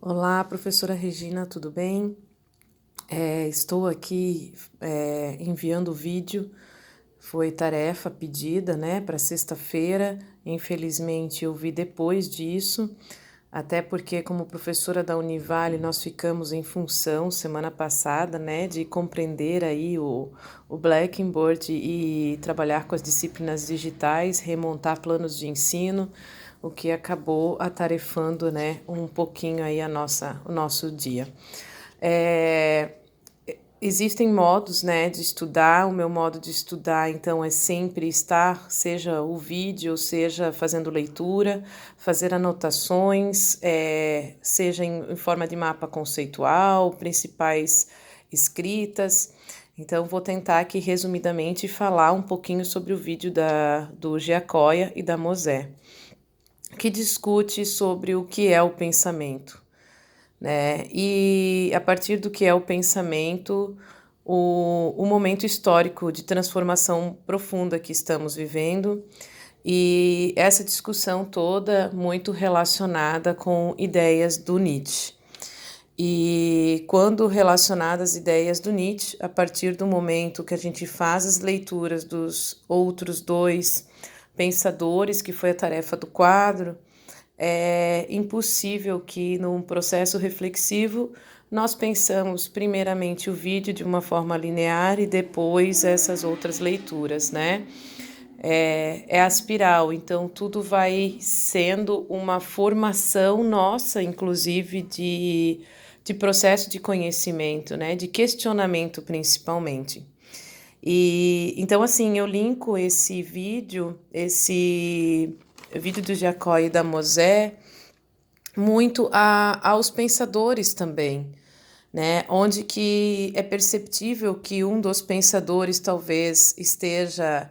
Olá, professora Regina, tudo bem? Estou aqui enviando o vídeo, foi tarefa pedida, né, para sexta-feira. Infelizmente eu vi depois disso, até porque, como professora da Univale, nós ficamos em função semana passada, né, de compreender aí o Blackboard e trabalhar com as disciplinas digitais, remontar planos de ensino, o que acabou atarefando, né, um pouquinho aí o nosso dia. É, Existem modos, né, de estudar. O meu modo de estudar, então, é sempre estar, seja o vídeo, seja fazendo leitura, fazer anotações, seja em forma de mapa conceitual, principais escritas. Então, vou tentar aqui, resumidamente, falar um pouquinho sobre o vídeo do Giacoia e da Mosè, que discute sobre o que é o pensamento, né? E a partir do que é o pensamento, o momento histórico de transformação profunda que estamos vivendo, e essa discussão toda muito relacionada com ideias do Nietzsche. E quando relacionadas às ideias do Nietzsche, a partir do momento que a gente faz as leituras dos outros dois pensadores, que foi a tarefa do quadro, é impossível que num processo reflexivo nós pensamos primeiramente o vídeo de uma forma linear e depois essas outras leituras, né? É a espiral, então tudo vai sendo uma formação nossa, inclusive de processo de conhecimento, né? De questionamento principalmente. E então, assim, eu linko esse vídeo do Jacó e da Mosè, muito aos pensadores também, né? Onde que é perceptível que um dos pensadores talvez esteja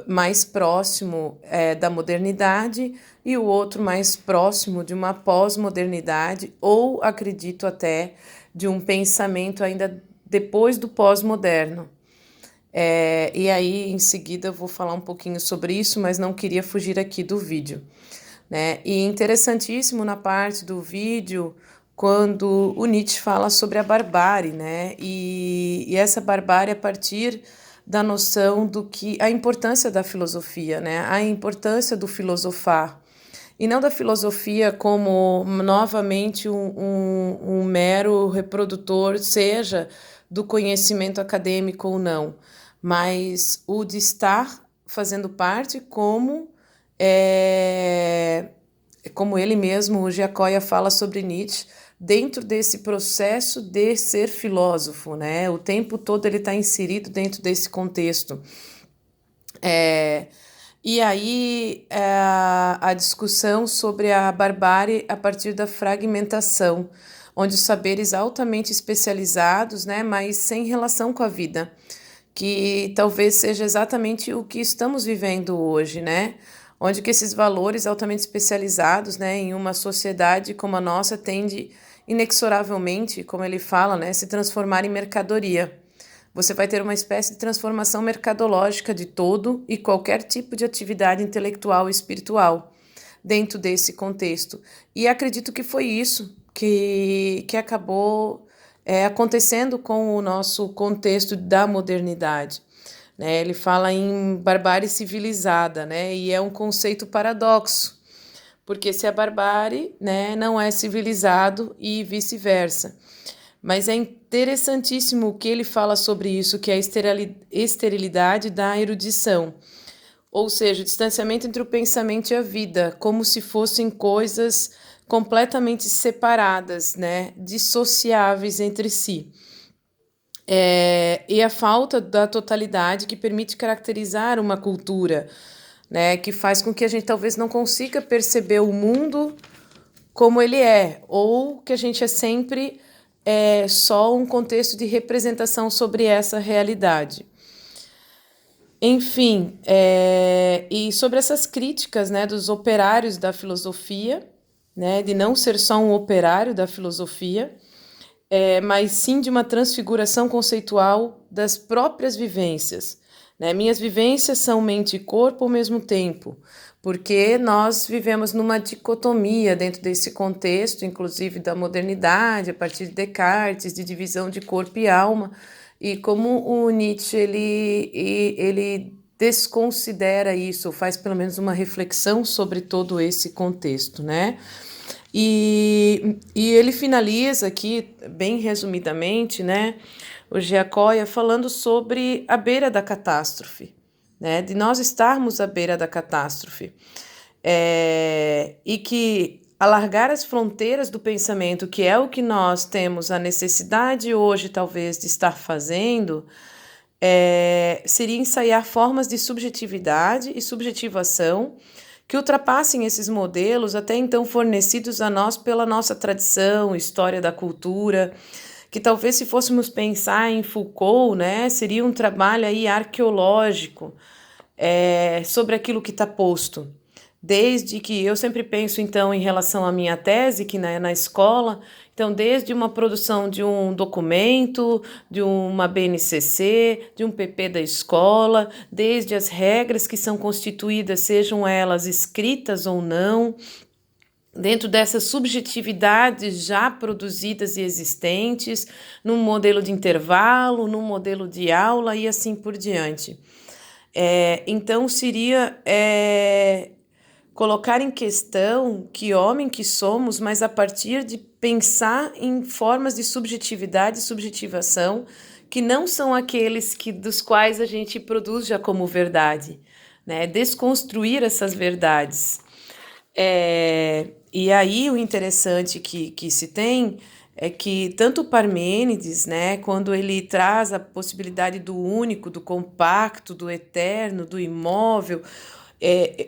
mais próximo da modernidade e o outro mais próximo de uma pós-modernidade, ou acredito até de um pensamento ainda depois do pós-moderno. E aí, em seguida, eu vou falar um pouquinho sobre isso, mas não queria fugir aqui do vídeo, né? E interessantíssimo na parte do vídeo, quando o Nietzsche fala sobre a barbárie, né? E essa barbárie a partir da noção do que a importância da filosofia, né? A importância do filosofar. E não da filosofia como novamente um mero reprodutor, seja do conhecimento acadêmico ou não, mas o de estar fazendo parte como ele mesmo, o Giacoia, fala sobre Nietzsche, dentro desse processo de ser filósofo, né? O tempo todo ele está inserido dentro desse contexto. E aí a discussão sobre a barbárie a partir da fragmentação, onde os saberes altamente especializados, né, mas sem relação com a vida, que talvez seja exatamente o que estamos vivendo hoje, né? Onde que esses valores altamente especializados, né, em uma sociedade como a nossa tende inexoravelmente, como ele fala, né, se transformar em mercadoria. Você vai ter uma espécie de transformação mercadológica de todo e qualquer tipo de atividade intelectual e espiritual dentro desse contexto. E acredito que foi isso que acabou acontecendo com o nosso contexto da modernidade. Né? Ele fala em barbárie civilizada, né? E é um conceito paradoxo, porque se a barbárie, né, não é civilizado e vice-versa. Mas é interessantíssimo o que ele fala sobre isso, que é a esterilidade da erudição, ou seja, o distanciamento entre o pensamento e a vida, como se fossem coisas completamente separadas, né, dissociáveis entre si. E a falta da totalidade que permite caracterizar uma cultura, né, que faz com que a gente talvez não consiga perceber o mundo como ele é, ou que a gente é sempre só um contexto de representação sobre essa realidade. Enfim, e sobre essas críticas, né, dos operários da filosofia, né, de não ser só um operário da filosofia, mas sim de uma transfiguração conceitual das próprias vivências, né? Minhas vivências são mente e corpo ao mesmo tempo, porque nós vivemos numa dicotomia dentro desse contexto, inclusive da modernidade, a partir de Descartes, de divisão de corpo e alma, e como o Nietzsche ele desconsidera isso, faz pelo menos uma reflexão sobre todo esse contexto, né? E ele finaliza aqui, bem resumidamente, né, o Giacoia falando sobre a beira da catástrofe, né, de nós estarmos à beira da catástrofe, e que alargar as fronteiras do pensamento, que é o que nós temos a necessidade hoje, talvez, de estar fazendo, seria ensaiar formas de subjetividade e subjetivação que ultrapassem esses modelos até então fornecidos a nós pela nossa tradição, história da cultura, que talvez se fôssemos pensar em Foucault, né, seria um trabalho aí arqueológico sobre aquilo que está posto. Desde que eu sempre penso, então, em relação à minha tese, que na escola, então, desde uma produção de um documento, de uma BNCC, de um PP da escola, desde as regras que são constituídas, sejam elas escritas ou não, dentro dessas subjetividades já produzidas e existentes, num modelo de intervalo, num modelo de aula e assim por diante. Então, seria colocar em questão que homem que somos, mas a partir de pensar em formas de subjetividade e subjetivação que não são aqueles dos quais a gente produz já como verdade, né? Desconstruir essas verdades. E aí o interessante que se tem é que tanto Parmênides, né, quando ele traz a possibilidade do único, do compacto, do eterno, do imóvel,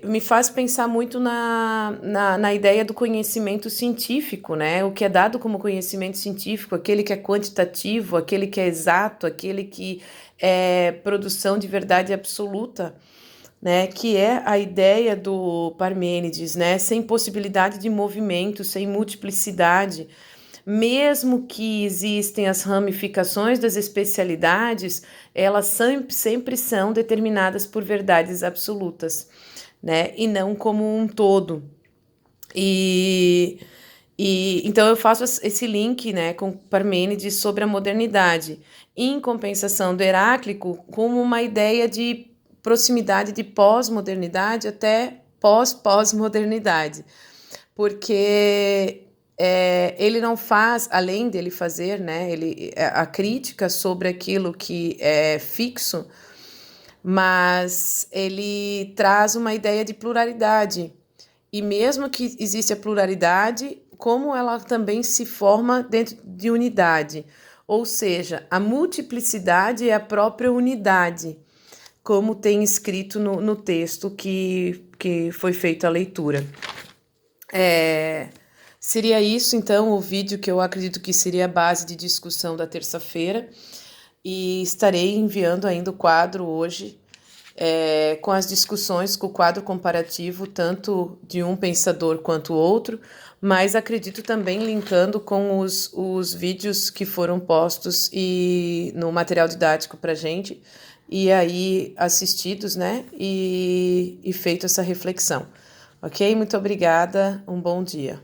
me faz pensar muito na ideia do conhecimento científico, né? O que é dado como conhecimento científico, aquele que é quantitativo, aquele que é exato, aquele que é produção de verdade absoluta, né? Que é a ideia do Parmênides, né? Sem possibilidade de movimento, sem multiplicidade. Mesmo que existem as ramificações das especialidades, elas sempre são determinadas por verdades absolutas, né? E não como um todo. Então eu faço esse link, né, com Parmênides sobre a modernidade, em compensação do Heráclito, como uma ideia de proximidade de pós-modernidade até pós-pós-modernidade, porque ele não faz, além dele fazer, né, a crítica sobre aquilo que é fixo, mas ele traz uma ideia de pluralidade. E mesmo que exista a pluralidade, como ela também se forma dentro de unidade. Ou seja, a multiplicidade é a própria unidade, como tem escrito no texto que foi feita a leitura. Seria isso, então, o vídeo que eu acredito que seria a base de discussão da terça-feira. E estarei enviando ainda o quadro hoje, com as discussões, com o quadro comparativo, tanto de um pensador quanto o outro, mas acredito também linkando com os vídeos que foram postos no material didático para gente, e aí assistidos, né, e feito essa reflexão. Ok? Muito obrigada, um bom dia.